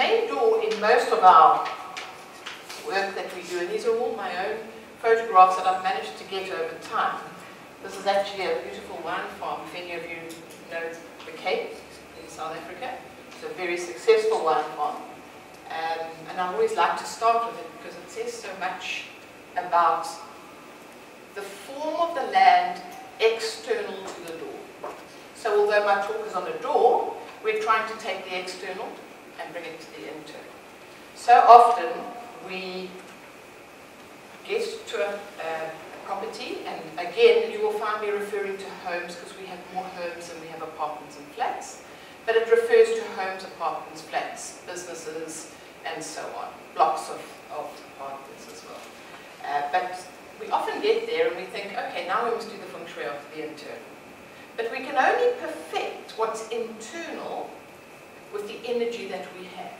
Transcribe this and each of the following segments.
main door in most of our work that we do, and these are all my own photographs that I've managed to get over time. This is actually a beautiful wine farm, if any of you know the Cape in South Africa. It's a very successful wine farm. And I always like to start with it because it says so much about the form of the land external to the door. So although my talk is on a door, we're trying to take the external and bring it to the internal. So often we get to a property, and again you will find me referring to homes because we have more homes than we have apartments and flats, but it refers to homes, apartments, flats, businesses, and so on, blocks of apartments as well. But we often get there and we think, okay, now we must do the Feng Shui of the internal. But we can only perfect what's internal with the energy that we have.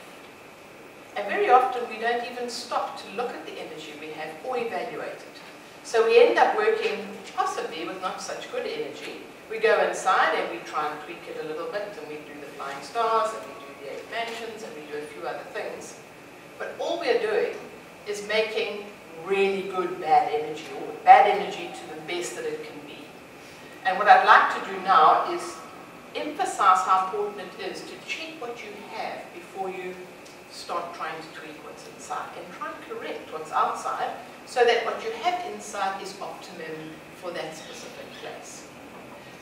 And very often we don't even stop to look at the energy we have or evaluate it. So we end up working possibly with not such good energy. We go inside and we try and tweak it a little bit, and we do the flying stars, and we do the 8 mansions, and we do a few other things. But all we're doing is making really good bad energy, or bad energy to the best that it can be. And what I'd like to do now is emphasize how important it is to check what you have before you start trying to tweak what's inside, and try and correct what's outside so that what you have inside is optimum for that specific place.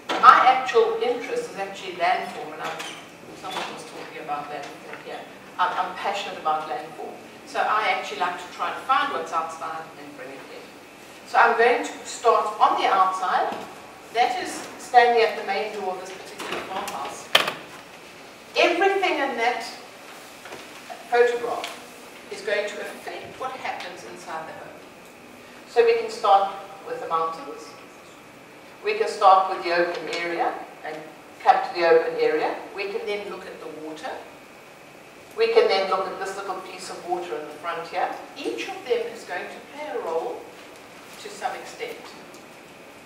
My actual interest is actually landform, and someone was talking about landform here. I'm passionate about landform. So I actually like to try and find what's outside and bring it in. So I'm going to start on the outside. That is standing at the main door of this particular farmhouse. Everything in that photograph is going to affect what happens inside the home. So we can start with the mountains. We can start with the open area and come to the open area. We can then look at the water. We can then look at this little piece of water in the front here. Each of them is going to play a role to some extent.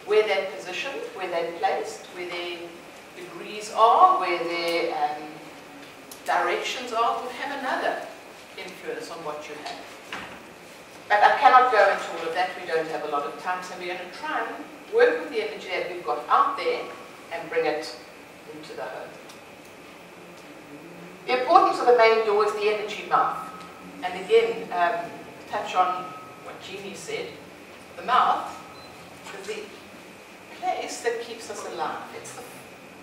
Where they're positioned, where they're placed, where their degrees are, where their directions are, will have another influence on what you have. But I cannot go into all of that, we don't have a lot of time, so we're going to try and work with the energy that we've got out there and bring it into the home. The importance of the main door is the energy mouth. And again, touch on what Jeannie said, the mouth is the place that keeps us alive. It's the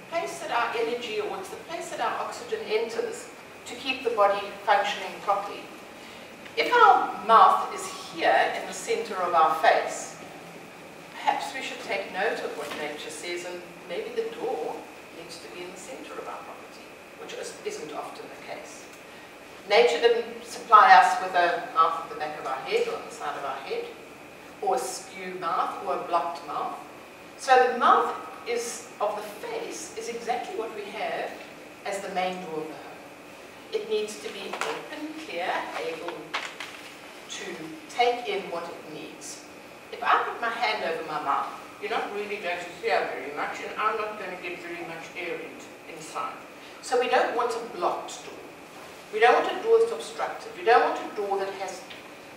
place that our energy, or it's the place that our oxygen enters to keep the body functioning properly. If our mouth is here in the center of our face, perhaps we should take note of what nature says, and maybe the door needs to be in the center of our property, which isn't often the case. Nature didn't supply us with a mouth at the back of our head or on the side of our head, or a skew mouth or a blocked mouth. So the mouth of the face is exactly what we have as the main door of the home. It needs to be open, clear, able to take in what it needs. If I put my hand over my mouth, you're not really going to hear very much, and I'm not going to get very much air inside. So we don't want a blocked door. We don't want a door that's obstructed. We don't want a door that has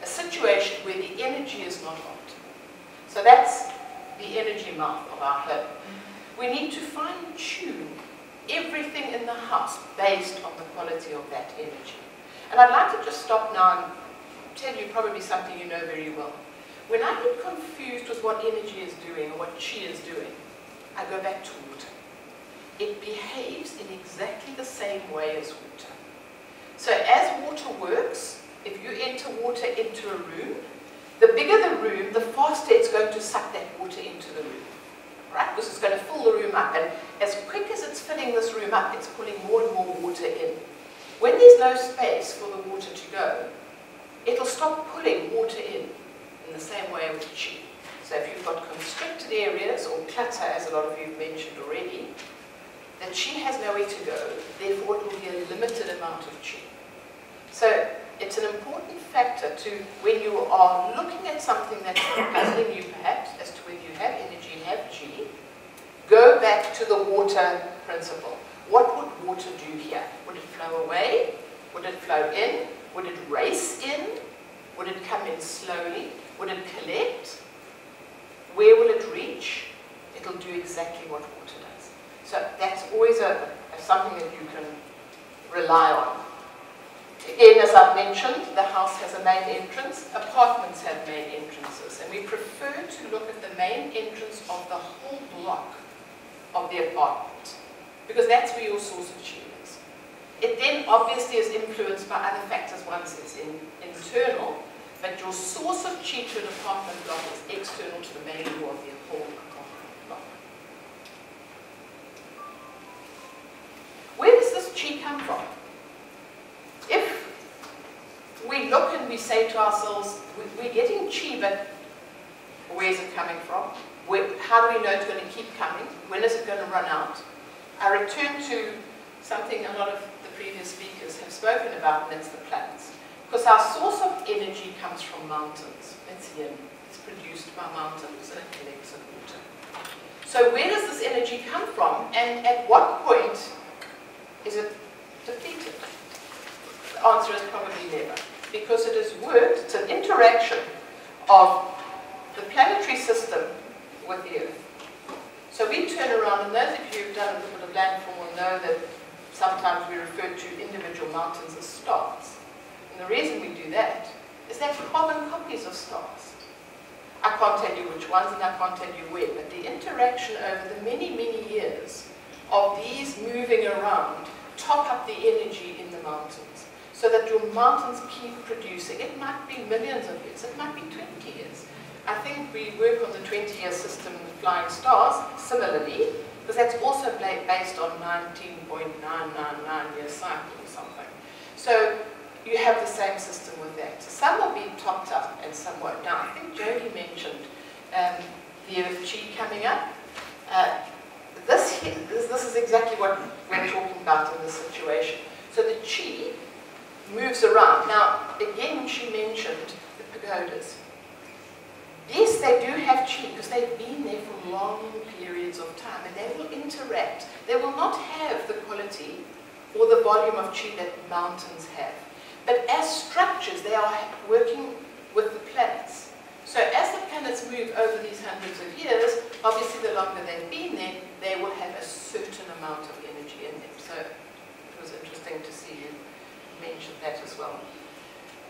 a situation where the energy is not optimal. So that's the energy mouth of our home. We need to fine-tune everything in the house based on the quality of that energy. And I'd like to just stop now and tell you probably something you know very well. When I get confused with what energy is doing or what chi is doing, I go back to water. It behaves in exactly the same way as water. So as water works, if you enter water into a room, the bigger the room, the faster it's going to suck that water into the room. Right? Because it's going to fill the room up, and as quick as it's filling this room up, it's pulling more and more water in. When there's no space for the water to go, it'll stop pulling water in the same way with chi. So if you've got constricted areas, or clutter, as a lot of you have mentioned already, the chi has nowhere to go, therefore it will be a limited amount of chi. So it's an important factor to, when you are looking at something that's puzzling you perhaps, as to whether you have energy and have chi, go back to the water principle. What would water do here? Would it flow away? Would it flow in? Would it race in? Would it come in slowly? Would it collect? Where will it reach? It'll do exactly what water does. So that's always something that you can rely on. Again, as I've mentioned, the house has a main entrance. Apartments have main entrances. And we prefer to look at the main entrance of the whole block of the apartment, because that's where your source of chi is. It then obviously is influenced by other factors. One says internal, but your source of chi to an apartment block is external to the main door of the apartment block. Where does this chi come from? If we look and we say to ourselves, we're getting chi, but where's it coming from? How do we know it's going to keep coming? When is it going to run out? I return to something a lot of the previous speakers have spoken about, and that's the planets. Because our source of energy comes from mountains. It's here. It's produced by mountains and it collects in water. So where does this energy come from, and at what point is it depleted? The answer is probably never. Because it has worked, it's an interaction of the planetary system with the Earth. So we turn around, and those of you who've done a little bit of landform will know that sometimes we refer to individual mountains as stars. And the reason we do that is they're carbon copies of stars. I can't tell you which ones and I can't tell you where, but the interaction over the many, many years of these moving around top up the energy in the mountains so that your mountains keep producing. It might be millions of years, it might be 20 years. I think we work on the 20-year system with flying stars similarly, because that's also based on 19.999-year cycle or something. So you have the same system with that. Some will be topped up and some won't. Now, I think Jody mentioned the Earth Chi coming up. This is exactly what we're talking about in this situation. So the Chi moves around. Now, again, she mentioned the pagodas. Yes, they do have chi because they've been there for long periods of time, and they will interact. They will not have the quality or the volume of chi that mountains have. But as structures, they are working with the planets. So as the planets move over these hundreds of years, obviously the longer they've been there, they will have a certain amount of energy in them. So it was interesting to see you mention that as well.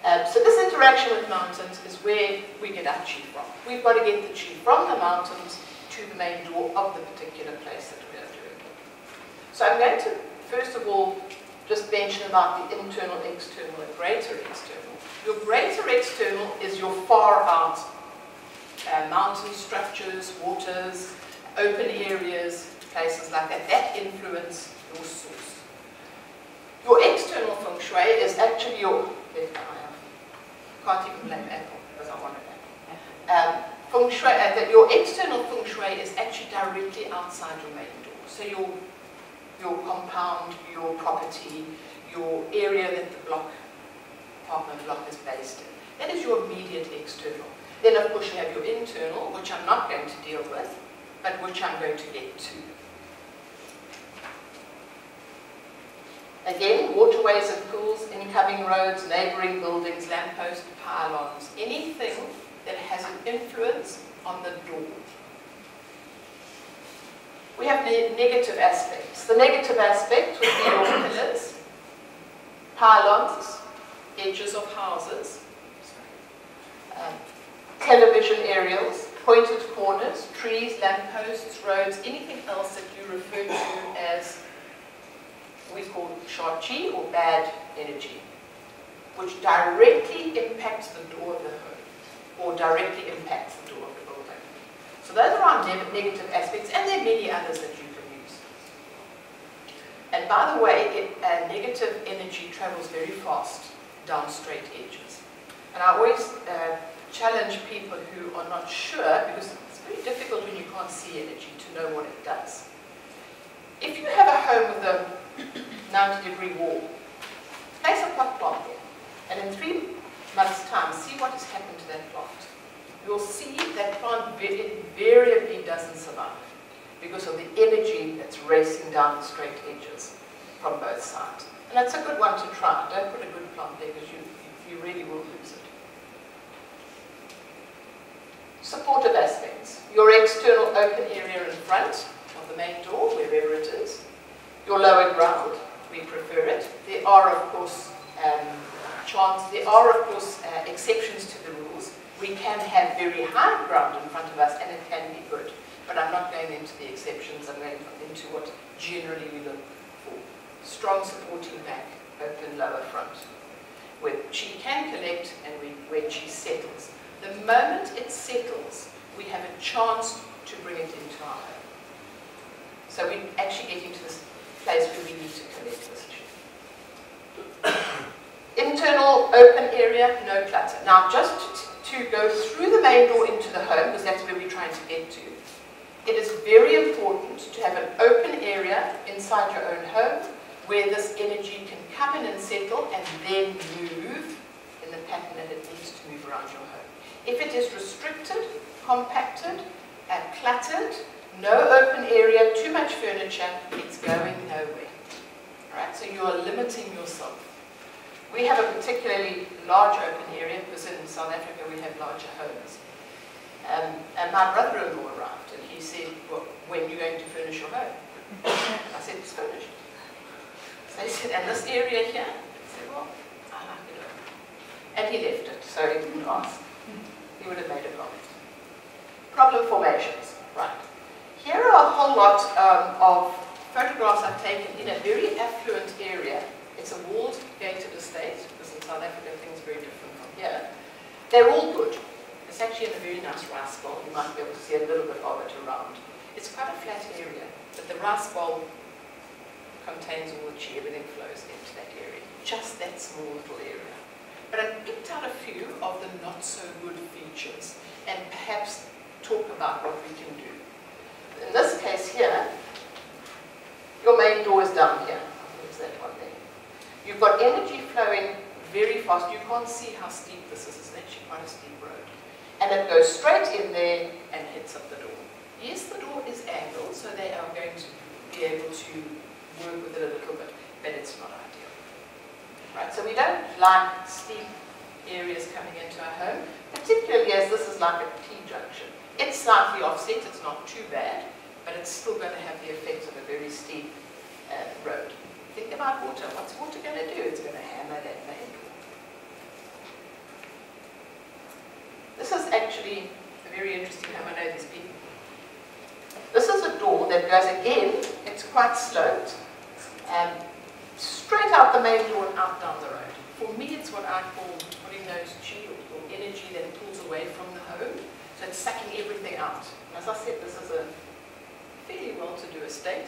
So this interaction with mountains is where we get our chi from. We've got to get the chi from the mountains to the main door of the particular place that we are doing. So I'm going to, first of all, just mention about the internal, external, and greater external. Your greater external is your far out mountain structures, waters, open areas, places like that. That influence your source. Your external feng shui is actually your can't even blame Apple because I want an Apple. Feng shui, that your external feng shui is actually directly outside your main door. So your compound, your property, your area that the apartment block is based in. That is your immediate external. Then of course you have your internal, which I'm not going to deal with, but which I'm going to get to. Again, waterways and pools, incoming roads, neighboring buildings, lampposts, pylons, anything that has an influence on the door. We have negative aspects. The negative aspect would be your pillars, pylons, edges of houses, television aerials, pointed corners, trees, lampposts, roads, anything else that you refer to as we call short chi or bad energy, which directly impacts the door of the home or directly impacts the door of the building. So those are our negative aspects, and there are many others that you can use. And by the way, negative energy travels very fast down straight edges. And I always challenge people who are not sure, because it's very difficult when you can't see energy to know what it does. If you have a home with a 90-degree wall, place a pot plant there, and in 3 months' time, see what has happened to that plant. You'll see that plant invariably doesn't survive because of the energy that's racing down the straight edges from both sides. And that's a good one to try. Don't put a good plant there because you really will lose it. Supportive aspects. Your external open area in front of the main door, wherever it is. Your lower ground, we prefer it. There are, of course, exceptions to the rules. We can have very high ground in front of us and it can be good. But I'm not going into the exceptions, I'm going into what generally we look for. Strong supporting back, open lower front. Where chi can collect and where chi settles. The moment it settles, we have a chance to bring it into our home. So we actually get into this place where we need to collect this chi. Internal open area, no clutter. Now just to go through the main door into the home, because that's where we're trying to get to, it is very important to have an open area inside your own home where this energy can come in and settle and then move in the pattern that it needs to move around your home. If it is restricted, compacted, and cluttered, no open area, too much furniture, it's going nowhere. Right? So you are limiting yourself. We have a particularly large open area because in South Africa we have larger homes. And my brother-in-law arrived and he said, well, when are you going to furnish your home? I said, it's furnished. So he said, and this area here? I said, well, I like it open. And he left it, so he didn't ask. He would have made a comment. Problem formations, right. Here are a whole lot of photographs I've taken in a very affluent area. It's a walled, gated estate, because in South Africa things are very different from here. They're all good. It's actually in a very nice rice bowl. You might be able to see a little bit of it around. It's quite a flat area, but the rice bowl contains all the chi, everything flows into that area. Just that small little area. But I picked out a few of the not so good features and perhaps talk about what we can do. In this case here, your main door is down here. There's that one there. You've got energy flowing very fast. You can't see how steep this is. It's actually quite a steep road. And it goes straight in there and hits up the door. Yes, the door is angled, so they are going to be able to work with it a little bit, but it's not ideal. Right, so we don't like steep areas coming into our home, particularly as this is like a T-junction. It's slightly offset, it's not too bad, but it's still going to have the effect of a very steep road. Think about water. What's water going to do? It's going to hammer that main door. This is actually a very interesting home. I know these people. This is a door that goes again, it's quite sloped, straight out the main door and out down the road. For me, it's what I call putting those chi or energy that pulls away from the home. So it's sucking everything out. As I said, this is a fairly well-to-do estate.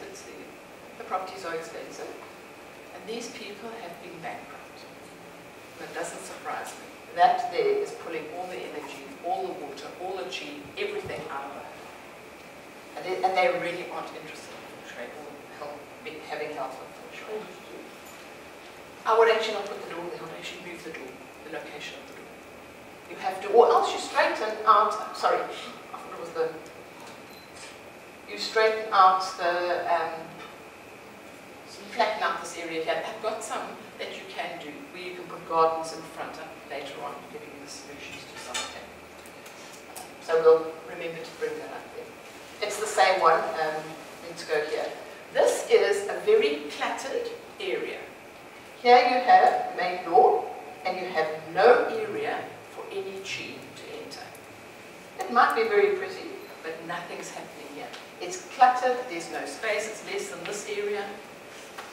The properties are expensive. And these people have been bankrupt. That doesn't surprise me. That there is pulling all the energy, all the water, all the chi, everything out of it. And they really aren't interested in Feng Shui or having health with Feng Shui. I would actually not put the door there, I would actually move the door, the location of the door. You have to, or else you straighten out, sorry, I thought it was the, you straighten out the, so you flatten out this area here. I've got some that you can do, where you can put gardens in front of later on, giving you the solutions to some of them. So we'll remember to bring that up there. It's the same one, let's go here. This is a very cluttered area. Here you have main door, and you have no area for any chi to enter. It might be very pretty, but nothing's happening here. It's cluttered, there's no space, it's less than this area,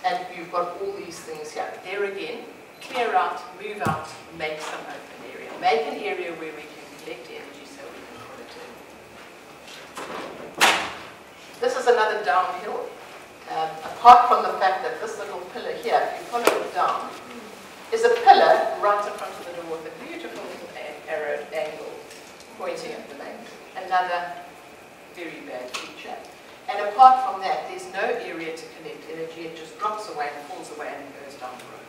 and you've got all these things here. There again, clear out, move out, make some open area. Make an area where we can collect energy so we can put it in. This is another downhill. Apart from the fact that this little pillar here, if you follow it down, is a pillar right in front of the door with a beautiful little arrowed angle pointing at the main door. Another very bad feature. And apart from that, there's no area to collect energy. It just drops away and falls away and goes down the road.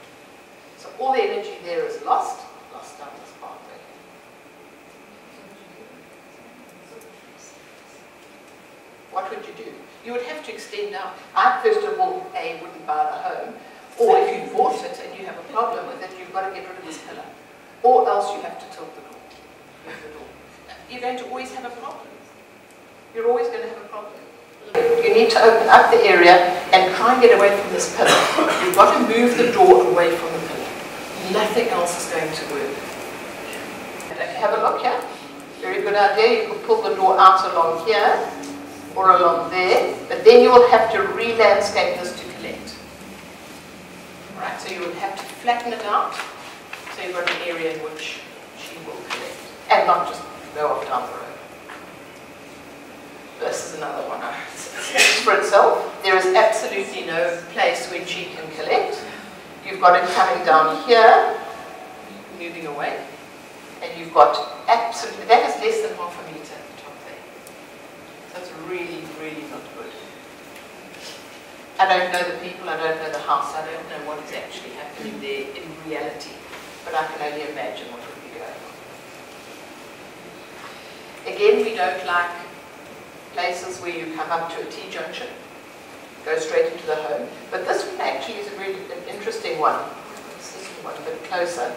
So all the energy there is lost down this pathway. What would you do? You would have to extend out. I, first of all, wouldn't buy the home. Or if you bought it and you have a problem with it, you've got to get rid of this pillar. Or else you have to tilt the door. Move the door. You're going to always have a problem. You're always going to have a problem. You need to open up the area and try and get away from this pillar. You've got to move the door away from the pillar. Nothing else is going to work. Have a look here. Very good idea. You can pull the door out along here or along there, but then you will have to re-landscape this to collect. Right, so you will have to flatten it out so you've got an area in which she will collect and not just go off down the road. This is another one. It speaks for itself. There is absolutely no place where she can collect. You've got it coming down here, moving away, and you've got absolutely, that is less than half a meter at the top there. So it's really, really not good. I don't know the people, I don't know the house, I don't know what is actually happening there in reality, but I can only imagine what would be going on. Again, we don't like places where you come up to a T-junction, go straight into the home. But this one actually is a really interesting one. This is one a bit closer,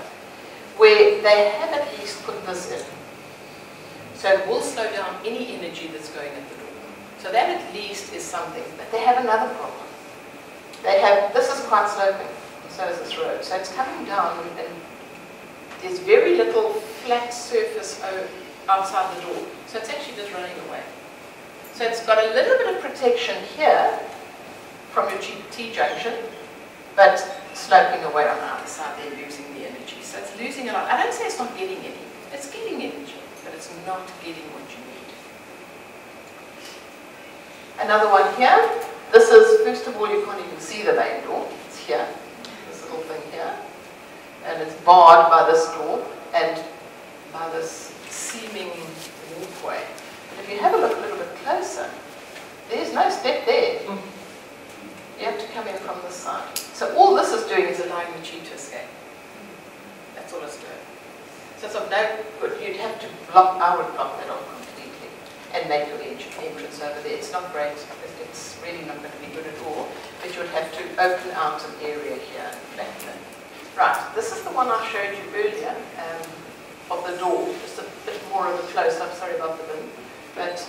where they have at least put this in. So it will slow down any energy that's going at the door. So that at least is something. But they have another problem. They have, this is quite sloping, and so is this road. So it's coming down and there's very little flat surface outside the door. So it's actually just running away. So it's got a little bit of protection here from your T-junction, but sloping away on the other side, they're losing the energy. So it's losing a lot. I don't say it's not getting any. It's getting energy, but it's not getting what you need. Another one here. This is, first of all, you can't even see the main door. It's here, this little thing here. And it's barred by this door and by this seeming walkway. If you have a look a little bit closer, there's no step there. You have to come in from this side. So all this is doing is allowing the chi to escape. That's all it's doing. So it's of no good. You'd have to block, I would block that off completely and make your entrance over there. It's not great. It's really not going to be good at all. But you would have to open out an area here and flatten it. Right, this is the one I showed you earlier of the door. Just a bit more of a close-up. Sorry about the bin. But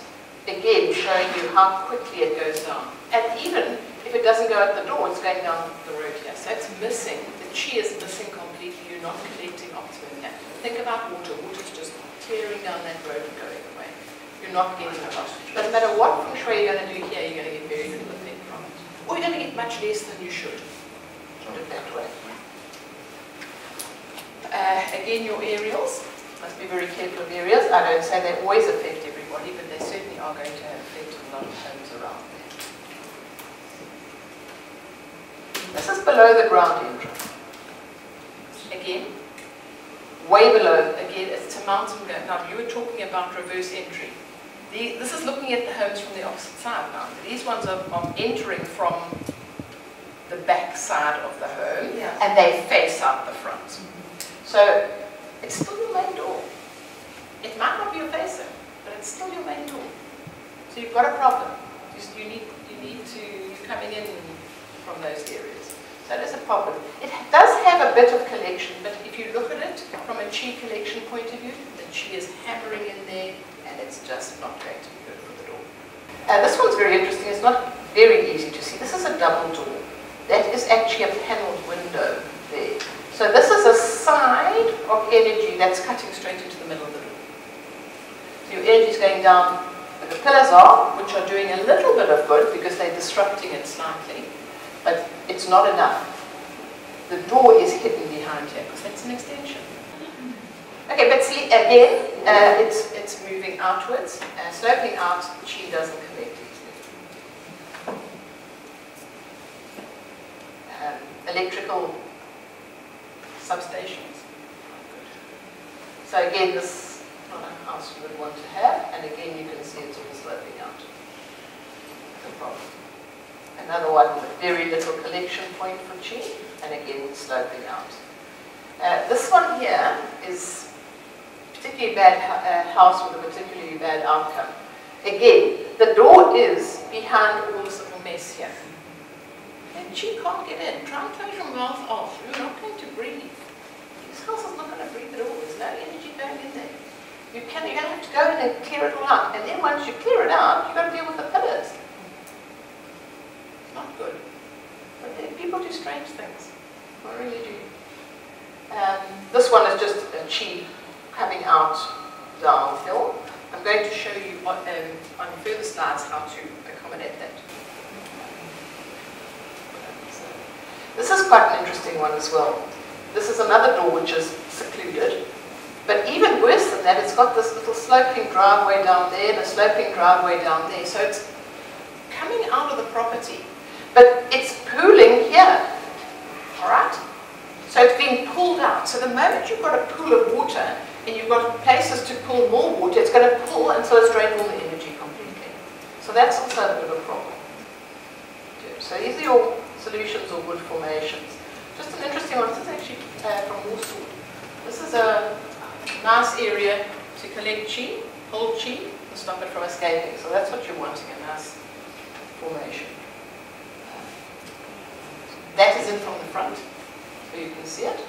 again, showing you how quickly it goes down. And even if it doesn't go out the door, it's going down the road here. So it's missing. The chi is missing completely. You're not collecting optimum here. Think about water. Water's just tearing down that road and going away. You're not getting a lot. But no matter what Feng Shui you're going to do here, you're going to get very little effect from it. Or you're going to get much less than you should. Put it that way. Again, your aerials. Must be very careful of areas. I don't say they always affect everybody, but they certainly are going to have effect on a lot of homes around there. This is below the ground entrance. Again, way below. Again, it's a mountain goat. Now, you were talking about reverse entry. This is looking at the homes from the opposite side now. These ones are entering from the back side of the home, and they face out the front. So it's still your main door. It might not be your facer, but it's still your main door. So you've got a problem. You're coming in from those areas. So it is a problem. It does have a bit of collection, but if you look at it from a chi collection point of view, the chi is hammering in there, and it's just not going to be good for the door. This one's very interesting. It's not very easy to see. This is a double door. That is actually a paneled window there. So this is a side of energy that's cutting straight into the middle of the door. So your energy is going down where the pillars are, which are doing a little bit of good because they're disrupting it slightly, but it's not enough. The door is hidden behind here because that's an extension. Okay, but see, again, it's moving outwards, sloping out, chi doesn't connect easily. Electrical substations. So again, this is not a house you would want to have, and again you can see it's all sloping out. No problem. Another one with very little collection point for chi, and again it's sloping out. This one here is a particularly bad house with a particularly bad outcome. Again, the door is behind all this little mess here. and chi can't get in. Try and close your mouth off. You're not going to breathe. This house is not going to breathe at all. There's no energy going in there. You're going to have to go in and clear it all out. And then once you clear it out, you've got to deal with the pillars. It's not good. But people do strange things. They really do. This one is just a chi coming out downhill. I'm going to show you on further slides how to accommodate that. This is quite an interesting one as well. This is another door which is secluded. But even worse than that, it's got this little sloping driveway down there and a sloping driveway down there. So it's coming out of the property. But it's pooling here. Alright? So it's being pulled out. So the moment you've got a pool of water and you've got places to pull more water, it's going to pull until it's drained all the energy completely. So that's also a bit of a problem. So these are your solutions or wood formations. Just an interesting one. This is actually from Warsaw. This is a nice area to collect chi, hold chi, and stop it from escaping. So that's what you're wanting, a nice formation. That is in from the front, so you can see it.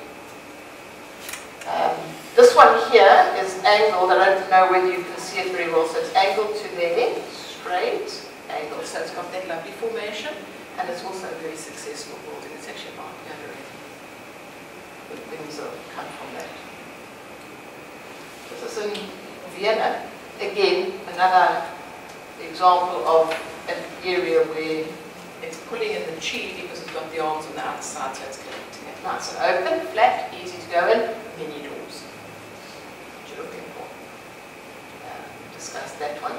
This one here is angled. I don't know whether you can see it very well. So it's angled to there, straight, angled. So it's got that lovely formation, and it's also a very successful building. It's actually an art gallery. Good things have come from that. This is in Vienna. Again, another example of an area where it's pulling in the chi because it's got the arms on the outside, so it's connecting it. Nice and open, flat, easy to go in, many doors. What you're looking for. Discuss that one.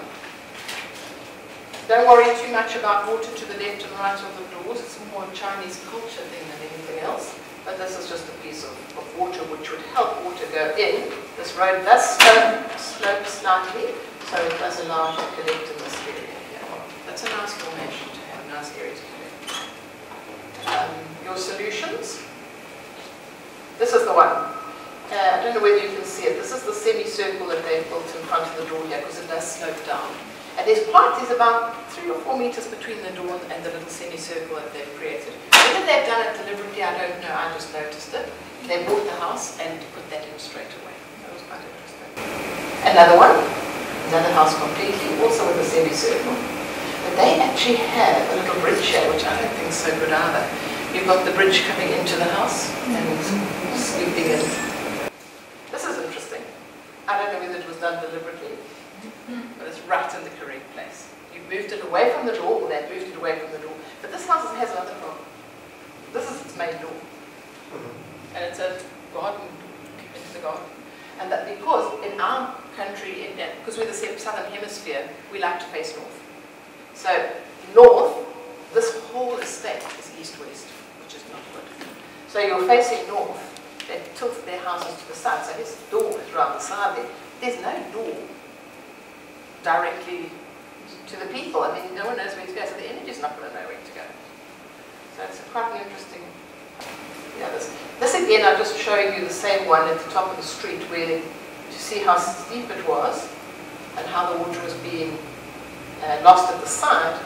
Don't worry too much about water to the left and right of the doors. It's more a Chinese culture thing than anything else. But this is just a piece of water which would help water go in. This road does slope slightly, so it does allow you to collect in this area here. That's a nice formation to have, a nice area to collect. Your solutions. This is the one. I don't know whether you can see it. This is the semicircle that they've built in front of the door here because it does slope down. And there's about 3 or 4 meters between the door and the little semicircle that they've created. Whether they've done it deliberately, I don't know. I just noticed it. They bought the house and put that in straight away. That was quite interesting. Another one. Another house completely, also with a semicircle. But they actually have a little bridge here, which I don't think is so good either. You've got the bridge coming into the house and sweeping in. This is interesting. I don't know whether it was done deliberately, but it's right in the correct place. You've moved it away from the door, or they've moved it away from the door. But this house has another problem. This is its main door. And it's a garden, into the garden. And that because in our country, because we're the southern hemisphere, we like to face north. So north, this whole estate is east-west, which is not good. So you're facing north. They've tilted their houses to the side, so this door is around the side there. There's no door directly to the people. I mean, no one knows where to go, so the energy's not going to know where to go. So it's quite an interesting. Yeah, this again, I'm just showing you the same one at the top of the street where to see how steep it was and how the water was being lost at the side.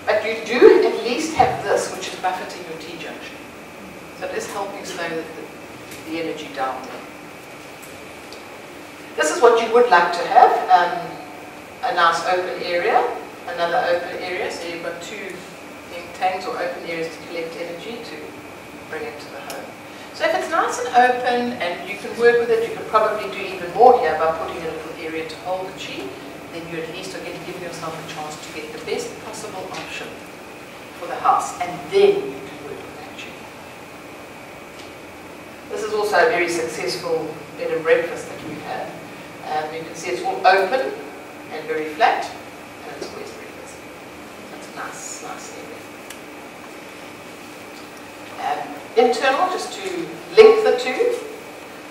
But you do at least have this, which is buffeting your T-junction. So it is helping slow the energy down there. This is what you would like to have. A nice open area, another open area, so you've got 2 tanks or open areas to collect energy to bring it to the home. So if it's nice and open and you can work with it, you can probably do even more here by putting a little area to hold the chi, then you at least are going to give yourself a chance to get the best possible option for the house, and then you can work with that chi. This is also a very successful bed and breakfast that we have. You can see it's all open and very flat, and it's always very busy. That's a nice area. Internal, just to link the two.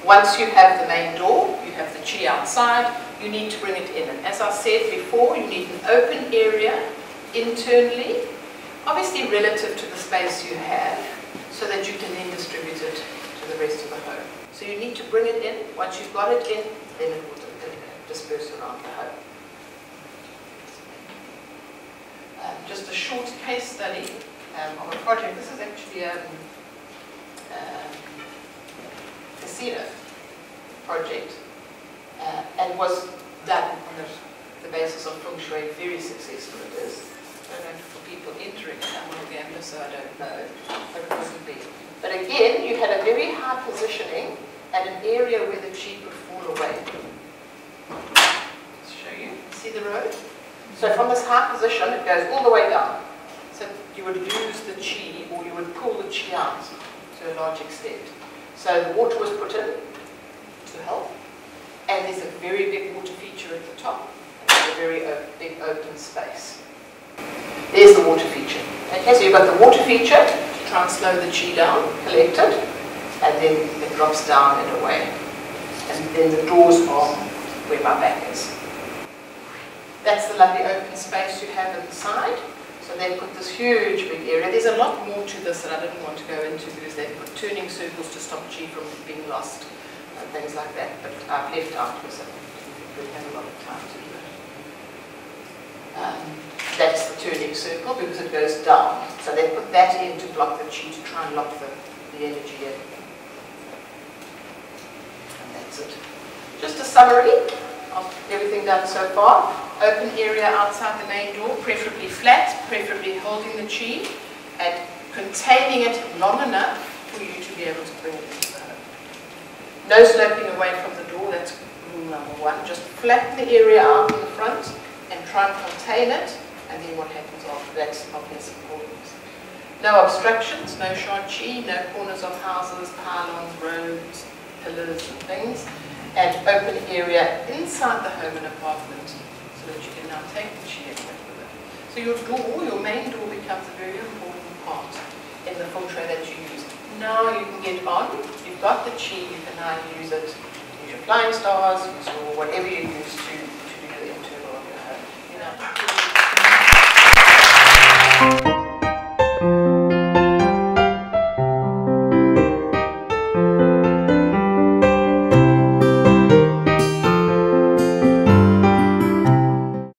Once you have the main door, you have the chi outside, you need to bring it in. And as I said before, you need an open area internally, obviously relative to the space you have, so that you can then distribute it to the rest of the home. So you need to bring it in. Once you've got it in, then it will disperse around the home. Just a short case study. of a project. This is actually a casino project, and was done on the basis of Feng Shui. Very successful it is. I don't know for people entering it. I'm not a gambler, so I don't know, but it wasn't big. But again, you had a very high positioning and an area where the chi could fall away. Let's show you. See the road? So from this high position, it goes all the way down. So you would lose the chi, or you would pull the chi out to a large extent. So the water was put in to help, and there's a very big water feature at the top, and there's a very big open space. There's the water feature. Okay, so you've got the water feature to try and slow the chi down, collect it, and then it drops down and away. And then the doors are where my back is. That's the lovely open space you have inside. So they put this huge big area. There's a lot more to this that I didn't want to go into because they put turning circles to stop chi from being lost and things like that. But I've left out because I didn't have a lot of time to do it. That's the turning circle because it goes down. So they put that in to block the chi, to try and lock the energy in. And that's it. Just a summary of everything done so far. Open area outside the main door, preferably flat, preferably holding the chi and containing it long enough for you to be able to bring it into the home. No sloping away from the door, that's rule number one. Just flatten the area out in the front and try and contain it, and then what happens after that's not less important. No obstructions, no short chi, no corners of houses, pylons, roads, pillars and things, and open area inside the home and apartment, so that you can now take the chi and work with it. So your door, your main door, becomes a very important part in the Feng Shui that you use. Now you can get on, you've got the chi, you can now use it, use your flying stars, use your whatever you use to